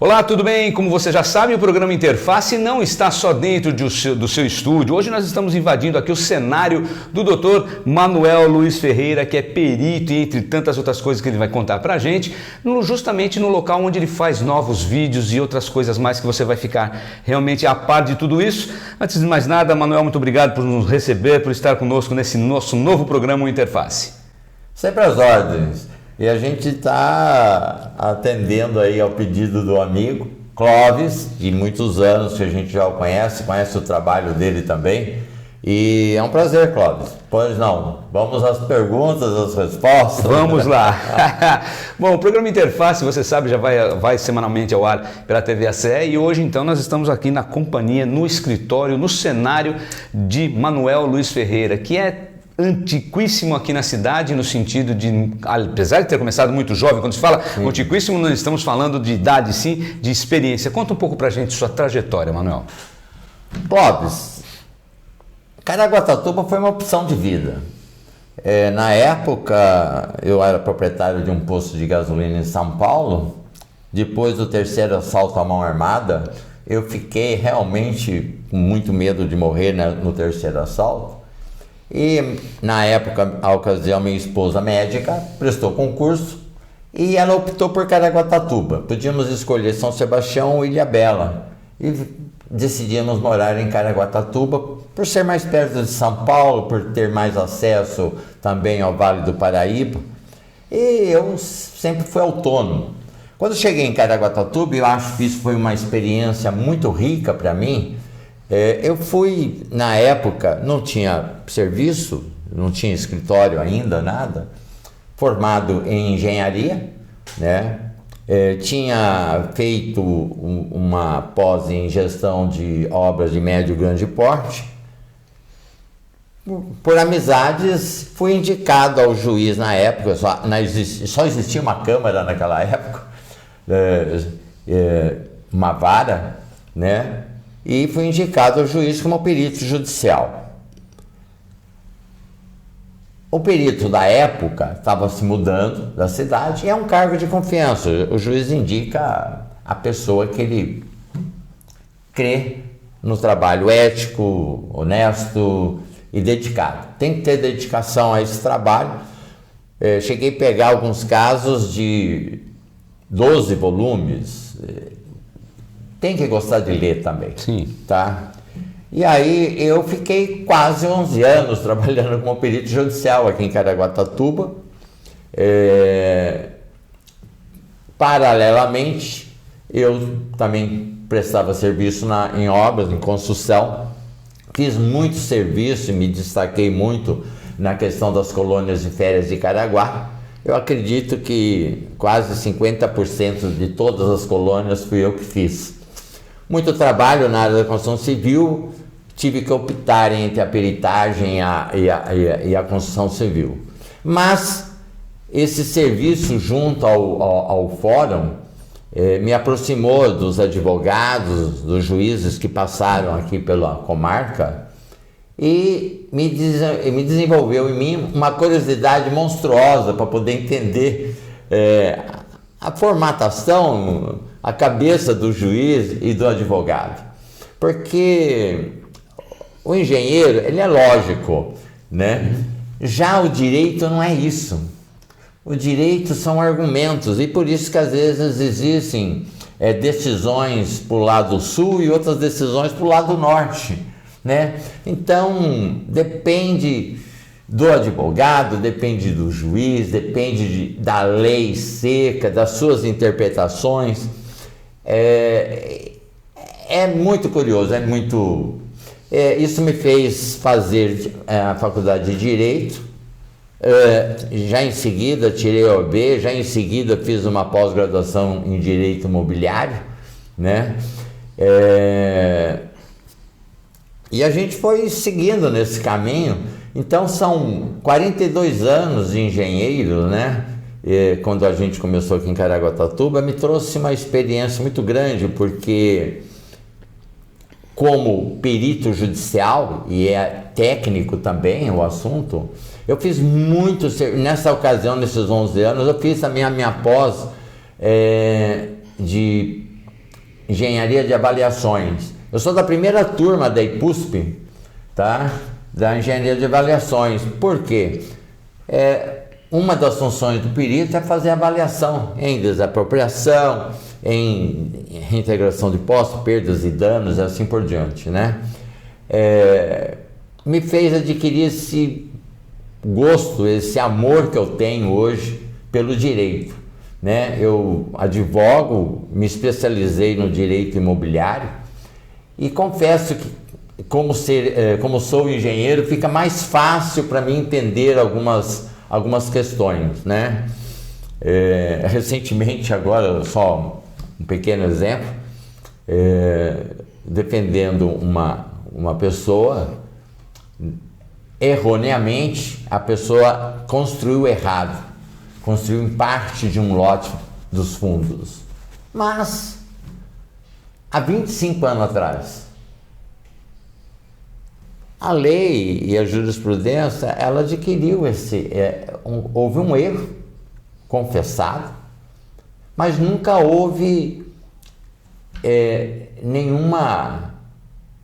Olá, tudo bem? Como você já sabe, o programa Interface não está só dentro do seu estúdio. Hoje nós estamos invadindo aqui o cenário do Dr. Manuel Luiz Ferreira, que é perito e entre tantas outras coisas que ele vai contar pra gente, justamente no local onde ele faz novos vídeos e outras coisas mais que você vai ficar realmente a par de tudo isso. Antes de mais nada, Manuel, muito obrigado por nos receber, por estar conosco nesse nosso novo programa Interface. Sempre às ordens. E a gente está atendendo aí ao pedido do amigo Clóvis, de muitos anos que a gente já o conhece o trabalho dele também. E é um prazer, Clóvis. Pois não, vamos às perguntas, às respostas. Vamos lá. Bom, o programa Interface, você sabe, já vai semanalmente ao ar pela TV ACE e hoje então nós estamos aqui na companhia, no escritório, no cenário de Manuel Luiz Ferreira, que é antiquíssimo aqui na cidade, no sentido de, apesar de ter começado muito jovem, quando se fala antiquíssimo, nós estamos falando de idade sim, de experiência. Conta um pouco pra gente sua trajetória, Manuel. Clóvis, Caraguatatuba foi uma opção de vida. Na época, eu era proprietário de um posto de gasolina em São Paulo. Depois do terceiro assalto à mão armada, eu fiquei realmente com muito medo de morrer no terceiro assalto. E na época, a ocasião, minha esposa médica prestou concurso e ela optou por Caraguatatuba. Podíamos escolher São Sebastião ou Ilhabela e decidimos morar em Caraguatatuba por ser mais perto de São Paulo, por ter mais acesso também ao Vale do Paraíba. E eu sempre fui autônomo. Quando cheguei em Caraguatatuba, eu acho que isso foi uma experiência muito rica para mim. Eu fui, na época, não tinha serviço, não tinha escritório ainda, nada, formado em engenharia, né? Tinha feito uma pós em gestão de obras de médio e grande porte. Por amizades, fui indicado ao juiz na época, só existia uma câmara naquela época, uma vara, né? E fui indicado ao juiz como perito judicial. O perito da época estava se mudando da cidade e é um cargo de confiança. O juiz indica a pessoa que ele crê no trabalho ético, honesto e dedicado. Tem que ter dedicação a esse trabalho. Cheguei a pegar alguns casos de 12 volumes. Tem que gostar de ler também. Sim. Tá? E aí eu fiquei quase 11 anos trabalhando como perito judicial aqui em Caraguatatuba. Paralelamente, eu também prestava serviço em obras, em construção. Fiz muito serviço e me destaquei muito na questão das colônias de férias de Caraguá. Eu acredito que quase 50% de todas as colônias fui eu que fiz. Muito trabalho na área da construção civil, tive que optar entre a peritagem e a construção civil. Mas esse serviço junto ao fórum me aproximou dos advogados, dos juízes que passaram aqui pela comarca e me desenvolveu em mim uma curiosidade monstruosa para poder entender a formatação, a cabeça do juiz e do advogado. Porque o engenheiro, ele é lógico, né? Já o direito não é isso. O direito são argumentos e por isso que às vezes existem decisões para o lado sul e outras decisões para o lado norte, né? Então, depende do advogado, depende do juiz, depende da lei seca, das suas interpretações. É muito curioso, isso me fez fazer a faculdade de Direito. Já em seguida tirei a OAB, já em seguida fiz uma pós-graduação em Direito Imobiliário, né? E a gente foi seguindo nesse caminho. Então são 42 anos de engenheiro, né? Quando a gente começou aqui em Caraguatatuba, me trouxe uma experiência muito grande, porque como perito judicial, e é técnico também o assunto, eu fiz muito, nessa ocasião, nesses 11 anos, eu fiz também a minha pós de engenharia de avaliações. Eu sou da primeira turma da IPUSP, tá? Da engenharia de avaliações. Por quê? Uma das funções do perito é fazer avaliação em desapropriação, em reintegração de postos, perdas e danos e assim por diante, né? Me fez adquirir esse gosto, esse amor que eu tenho hoje pelo direito, né? Eu advogo, me especializei no direito imobiliário e confesso que como sou engenheiro, fica mais fácil para mim entender algumas questões, né? Recentemente, agora, só um pequeno exemplo, defendendo uma pessoa, erroneamente, a pessoa construiu errado, construiu em parte de um lote dos fundos. Mas, há 25 anos atrás, a lei e a jurisprudência, ela adquiriu houve um erro confessado, mas nunca houve nenhuma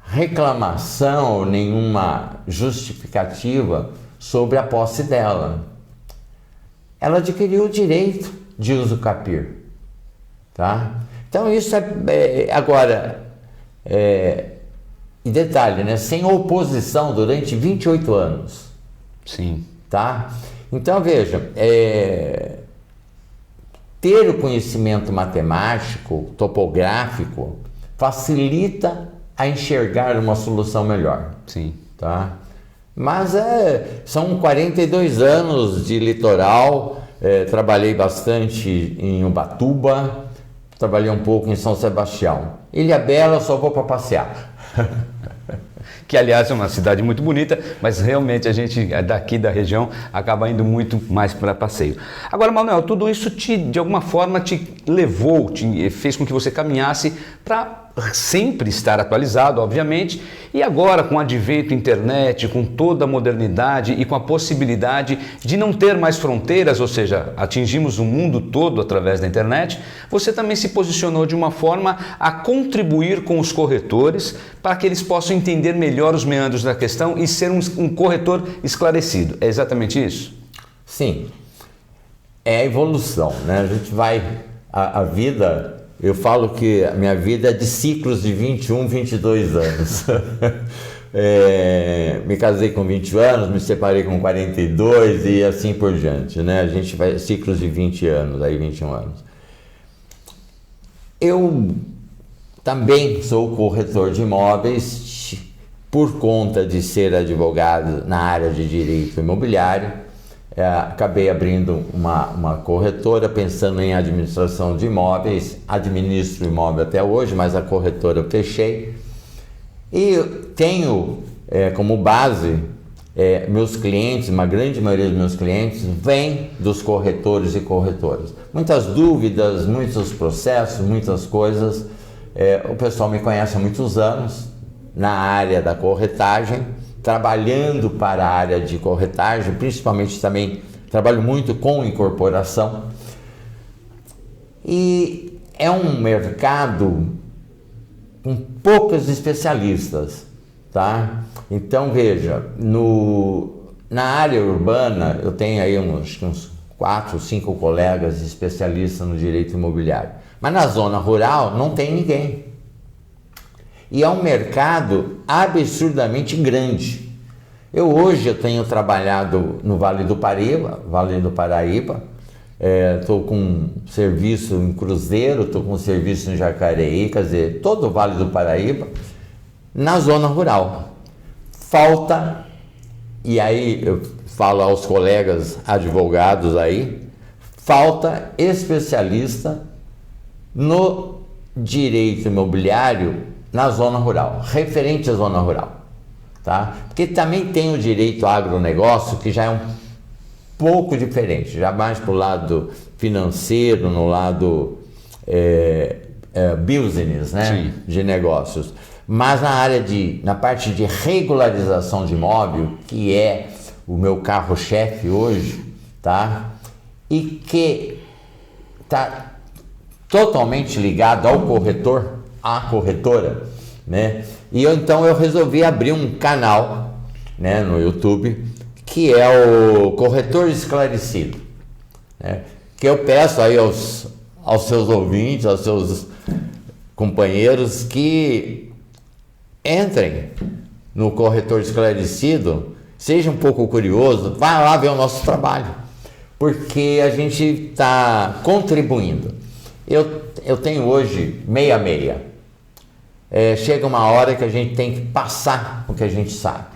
reclamação, nenhuma justificativa sobre a posse dela. Ela adquiriu o direito de usucapião, tá? Então isso e detalhe, né? Sem oposição durante 28 anos. Sim. Tá? Então, veja, ter o conhecimento matemático, topográfico, facilita a enxergar uma solução melhor. Sim. Tá? Mas são 42 anos de litoral, trabalhei bastante em Ubatuba, trabalhei um pouco em São Sebastião. Ilhabela só vou para passear. Que, aliás, é uma cidade muito bonita, mas realmente a gente daqui da região acaba indo muito mais para passeio. Agora, Manuel, tudo isso de alguma forma te levou, fez com que você caminhasse para sempre estar atualizado, obviamente, e agora com o advento da internet, com toda a modernidade e com a possibilidade de não ter mais fronteiras, ou seja, atingimos o mundo todo através da internet, você também se posicionou de uma forma a contribuir com os corretores para que eles possam entender melhor os meandros da questão e ser um corretor esclarecido. É exatamente isso? Sim. É a evolução, né? A gente vai... A vida... Eu falo que a minha vida é de ciclos de 21, 22 anos. Me casei com 20 anos, me separei com 42 e assim por diante, né? A gente vai ciclos de 20 anos, aí 21 anos. Eu também sou corretor de imóveis por conta de ser advogado na área de direito imobiliário. Acabei abrindo uma corretora pensando em administração de imóveis, administro imóvel até hoje, mas a corretora eu fechei. E tenho como base meus clientes, uma grande maioria dos meus clientes vem dos corretores e corretoras. Muitas dúvidas, muitos processos, muitas coisas. O pessoal me conhece há muitos anos na área da corretagem, trabalhando para a área de corretagem, principalmente também trabalho muito com incorporação. E é um mercado com poucos especialistas, tá? Então veja, na área urbana eu tenho aí uns 4, 5 colegas especialistas no direito imobiliário, mas na zona rural não tem ninguém. E é um mercado absurdamente grande. Hoje eu tenho trabalhado no Vale do Paraíba, estou com serviço em Cruzeiro, estou com serviço em Jacareí, quer dizer, todo o Vale do Paraíba, na zona rural. Falta, e aí eu falo aos colegas advogados aí, falta especialista no direito imobiliário na zona rural, referente à zona rural, tá? Porque também tem o direito agronegócio, que já é um pouco diferente, já mais para o lado financeiro, no lado business, né? Sim. De negócios. Mas na parte de regularização de imóvel, que é o meu carro-chefe hoje, tá? E que está totalmente ligado ao corretor, a corretora, né? E então eu resolvi abrir um canal, né, no YouTube, que é o Corretor Esclarecido, né? Que eu peço aí aos seus ouvintes, aos seus companheiros que entrem no Corretor Esclarecido, seja um pouco curioso, vá lá ver o nosso trabalho, porque a gente está contribuindo. Eu tenho hoje meia. Chega uma hora que a gente tem que passar o que a gente sabe?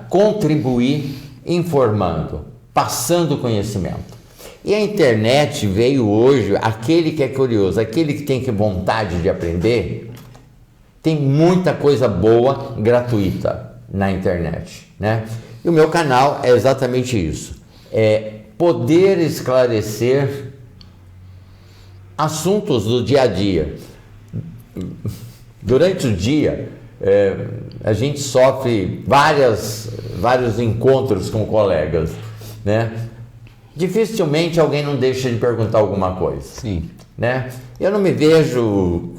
Contribuir informando, passando conhecimento. E a internet veio hoje, aquele que é curioso, aquele que tem vontade de aprender, tem muita coisa boa gratuita na internet, né? E o meu canal é exatamente isso, é poder esclarecer assuntos do dia a dia. Durante o dia, a gente sofre vários encontros com colegas, né? Dificilmente alguém não deixa de perguntar alguma coisa. Sim. Né? Eu não me vejo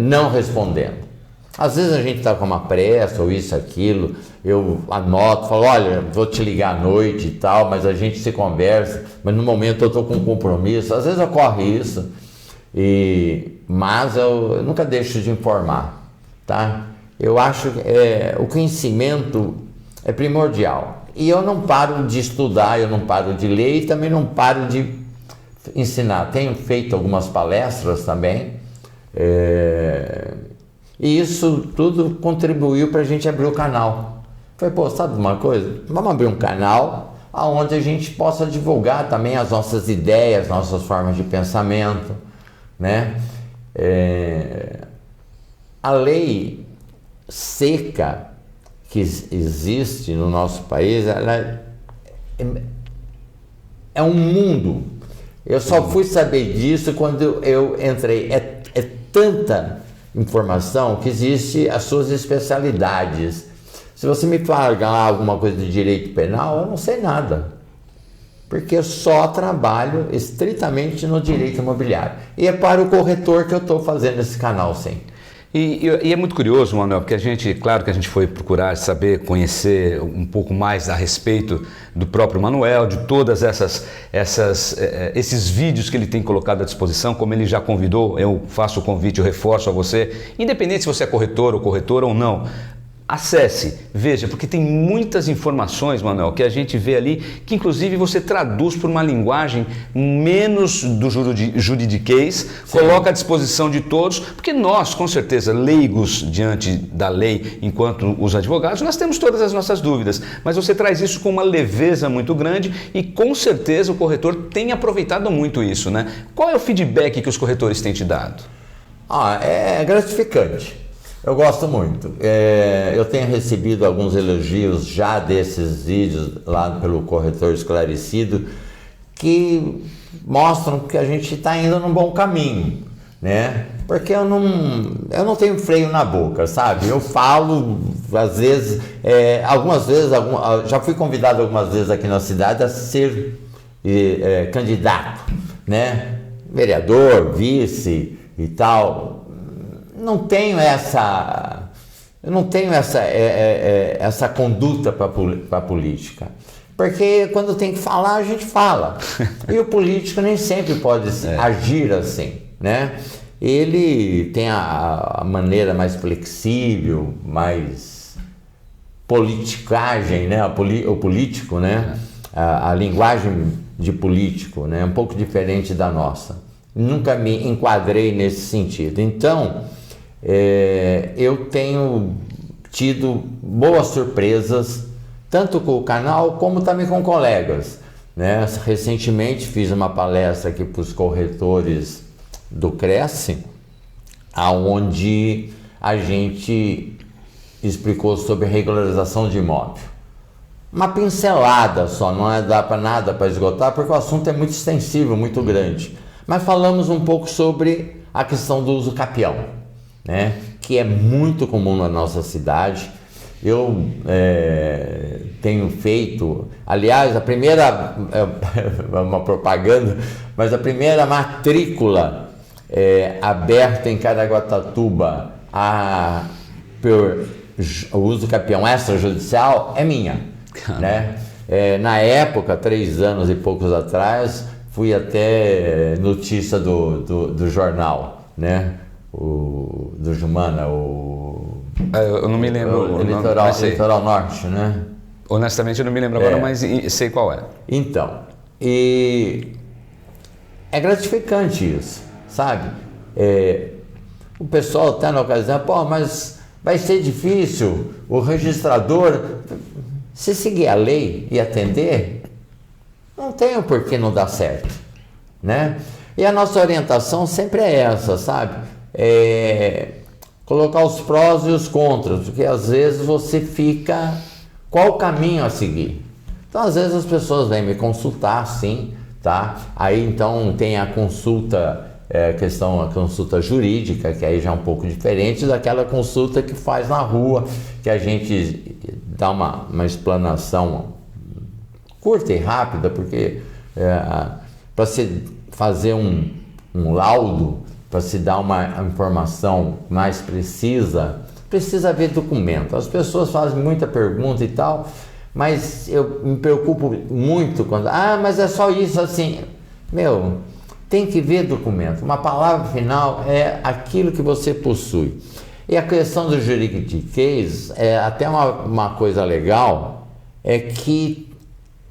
não respondendo. Às vezes a gente está com uma pressa ou isso, aquilo, eu anoto, falo, olha, vou te ligar à noite e tal, mas a gente se conversa, mas no momento eu estou com um compromisso. Às vezes ocorre isso, mas eu nunca deixo de informar, tá? Eu acho que o conhecimento é primordial. E eu não paro de estudar, eu não paro de ler e também não paro de ensinar. Tenho feito algumas palestras também, e isso tudo contribuiu para a gente abrir o canal. Falei, pô, sabe uma coisa? Vamos abrir um canal onde a gente possa divulgar também as nossas ideias, nossas formas de pensamento, né? A lei seca que existe no nosso país, ela é um mundo. Eu só fui saber disso quando eu entrei. É tanta informação que existe as suas especialidades. Se você me falar alguma coisa de direito penal, eu não sei nada, porque eu só trabalho estritamente no direito imobiliário. E é para o corretor que eu estou fazendo esse canal, sim. E é muito curioso, Manuel, porque claro que a gente foi procurar saber, conhecer um pouco mais a respeito do próprio Manuel, de todas esses vídeos que ele tem colocado à disposição, como ele já convidou, eu faço o convite, eu reforço a você, independente se você é corretor ou corretora ou não, acesse, veja, porque tem muitas informações, Manuel, que a gente vê ali, que inclusive você traduz por uma linguagem menos do juridiquês, sim, coloca à disposição de todos, porque nós, com certeza, leigos diante da lei, enquanto os advogados, nós temos todas as nossas dúvidas, mas você traz isso com uma leveza muito grande e com certeza o corretor tem aproveitado muito isso, né? Qual é o feedback que os corretores têm te dado? É gratificante. Eu gosto muito. Eu tenho recebido alguns elogios já desses vídeos lá pelo Corretor Esclarecido que mostram que a gente está indo num bom caminho, né? Porque eu não tenho freio na boca, sabe? Eu falo, às vezes, algumas vezes, já fui convidado algumas vezes aqui na cidade a ser candidato, né? Vereador, vice e tal. Eu não tenho essa conduta para a política, porque quando tem que falar, a gente fala, e o político nem sempre pode agir assim, né? Ele tem a maneira mais flexível, mais politicagem, né? O político, né? A linguagem de político, né? Um pouco diferente da nossa. Nunca me enquadrei nesse sentido. Então, eu tenho tido boas surpresas, tanto com o canal como também com colegas, né? Recentemente fiz uma palestra aqui para os corretores do Cresce, onde a gente explicou sobre regularização de imóvel. Uma pincelada só, não dá para nada para esgotar, porque o assunto é muito extensivo, muito grande. Mas falamos um pouco sobre a questão do uso capião, né? Que é muito comum na nossa cidade. Eu tenho feito, aliás, a primeira, uma propaganda, mas a primeira matrícula aberto em Caraguatatuba por uso campeão extrajudicial é minha, né? Na época, 3 anos e poucos atrás, fui até notícia do jornal, né? Do Jumana, eu não me lembro. O Litoral Norte, né? Honestamente, eu não me lembro agora, mas sei qual é. Então, e é gratificante isso, sabe? O pessoal está na ocasião, pô, mas vai ser difícil, o registrador, se seguir a lei e atender, não tem o porquê não dar certo, né? E a nossa orientação sempre é essa, sabe? Colocar os prós e os contras, porque às vezes você fica, qual o caminho a seguir? Então às vezes as pessoas vêm me consultar, sim, tá? Aí então tem a consulta, a consulta jurídica, que aí já é um pouco diferente daquela consulta que faz na rua, que a gente dá uma explanação curta e rápida, porque para se fazer um laudo, para se dar uma informação mais precisa, precisa ver documento. As pessoas fazem muita pergunta e tal, mas eu me preocupo muito quando... mas é só isso assim. Tem que ver documento. Uma palavra final é aquilo que você possui. E a questão do juridiquês, até uma coisa legal, é que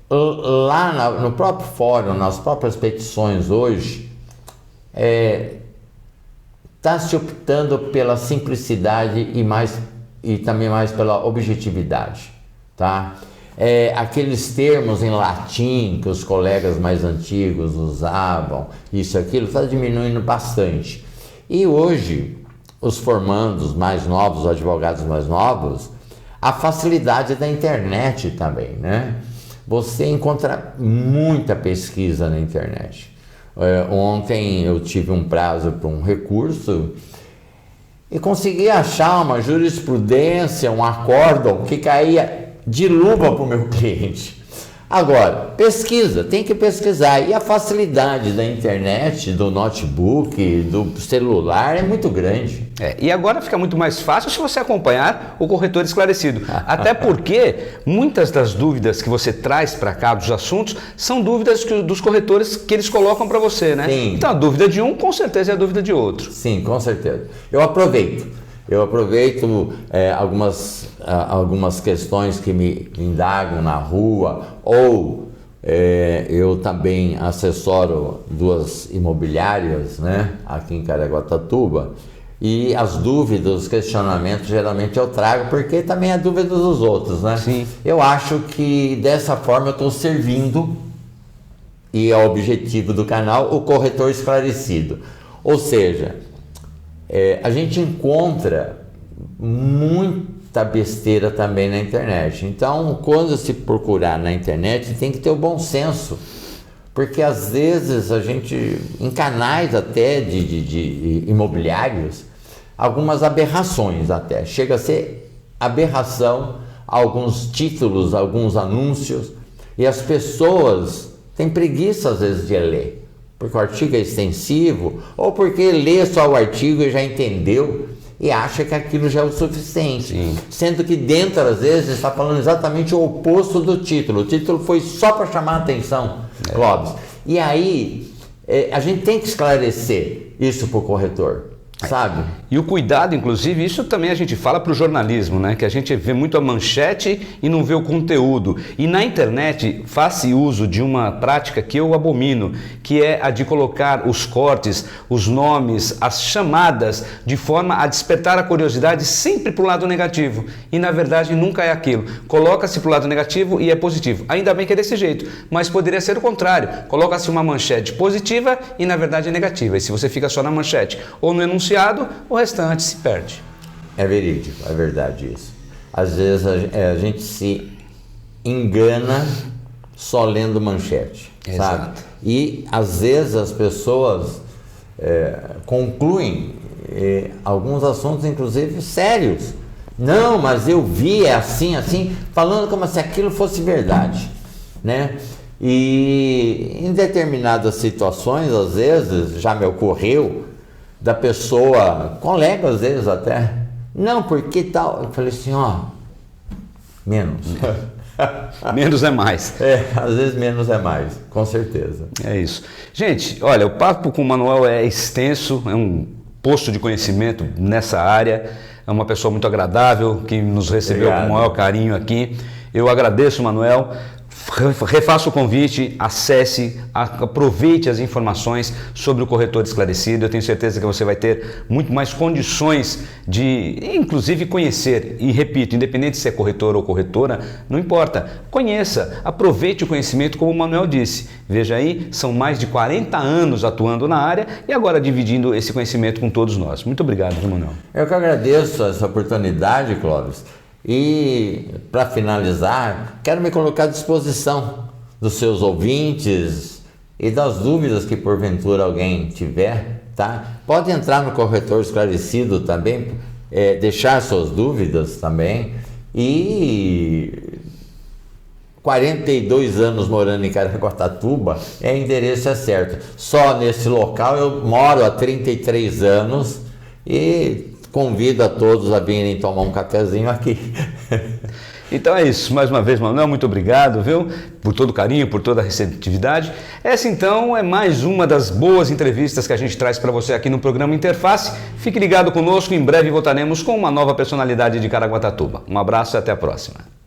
lá no próprio fórum, nas próprias petições hoje, está se optando pela simplicidade e também mais pela objetividade, tá? Aqueles termos em latim que os colegas mais antigos usavam, isso e aquilo, está diminuindo bastante. E hoje, os formandos mais novos, os advogados mais novos, a facilidade da internet também, né? Você encontra muita pesquisa na internet. Ontem eu tive um prazo para um recurso e consegui achar uma jurisprudência, um acórdão que caía de luva para o meu cliente. Agora, pesquisa, tem que pesquisar. E a facilidade da internet, do notebook, do celular é muito grande. E agora fica muito mais fácil se você acompanhar o Corretor Esclarecido. Até porque muitas das dúvidas que você traz para cá dos assuntos são dúvidas dos corretores que eles colocam para você, né? Sim. Então a dúvida de um com certeza é a dúvida de outro. Sim, com certeza. Eu aproveito algumas questões que me indagam na rua, ou eu também assessoro 2 imobiliárias, né, aqui em Caraguatatuba, e as dúvidas, os questionamentos, geralmente eu trago, porque também é dúvida dos outros, né? Sim. Eu acho que dessa forma eu estou servindo, e é o objetivo do canal, o Corretor Esclarecido. Ou seja, a gente encontra muita besteira também na internet. Então, quando se procurar na internet, tem que ter o bom senso, porque às vezes a gente, em canais até de imobiliários, algumas aberrações até, chega a ser aberração, alguns títulos, alguns anúncios, e as pessoas têm preguiça às vezes de ler, porque o artigo é extensivo, ou porque lê só o artigo e já entendeu e acha que aquilo já é o suficiente. Sim. Sendo que dentro, às vezes, está falando exatamente o oposto do título. O título foi só para chamar a atenção, Clóvis. E aí, a gente tem que esclarecer isso para o corretor, sabe? E o cuidado, inclusive, isso também a gente fala para o jornalismo, né? Que a gente vê muito a manchete e não vê o conteúdo. E na internet faz-se uso de uma prática que eu abomino, que é a de colocar os cortes, os nomes, as chamadas, de forma a despertar a curiosidade sempre para o lado negativo. E na verdade nunca é aquilo. Coloca-se para o lado negativo e é positivo. Ainda bem que é desse jeito, mas poderia ser o contrário. Coloca-se uma manchete positiva e na verdade é negativa. E se você fica só na manchete ou no enunciado, o restante se perde. É verídico, é verdade isso. Às vezes a gente se engana só lendo manchete, Exato. sabe? E às vezes as pessoas concluem alguns assuntos, inclusive sérios. Não, mas eu vi, é assim, assim, falando como se aquilo fosse verdade, né? E em determinadas situações, às vezes, já me ocorreu, da pessoa, colega às vezes até, não, porque tal, eu falei assim, ó, menos. Menos é mais. Às vezes menos é mais, com certeza. É isso. Gente, olha, o papo com o Manuel é extenso, é um posto de conhecimento nessa área, é uma pessoa muito agradável, que nos recebeu Obrigado. com o maior carinho aqui. Eu agradeço, Manuel. Refaço o convite, acesse, aproveite as informações sobre o Corretor Esclarecido. Eu tenho certeza que você vai ter muito mais condições de, inclusive, conhecer. E repito, independente se é corretor ou corretora, não importa. Conheça, aproveite o conhecimento, como o Manuel disse. Veja aí, são mais de 40 anos atuando na área e agora dividindo esse conhecimento com todos nós. Muito obrigado, Manuel. Eu que agradeço essa oportunidade, Clóvis. E, para finalizar, quero me colocar à disposição dos seus ouvintes e das dúvidas que porventura alguém tiver, tá? Pode entrar no Corretor Esclarecido também, deixar suas dúvidas também. E 42 anos morando em Caraguatatuba, endereço é certo. Só nesse local eu moro há 33 anos e convido a todos a virem tomar um cafezinho aqui. Então é isso, mais uma vez, Manuel, muito obrigado, viu? Por todo o carinho, por toda a receptividade. Essa então é mais uma das boas entrevistas que a gente traz para você aqui no programa Interface. Fique ligado conosco, em breve voltaremos com uma nova personalidade de Caraguatatuba. Um abraço e até a próxima.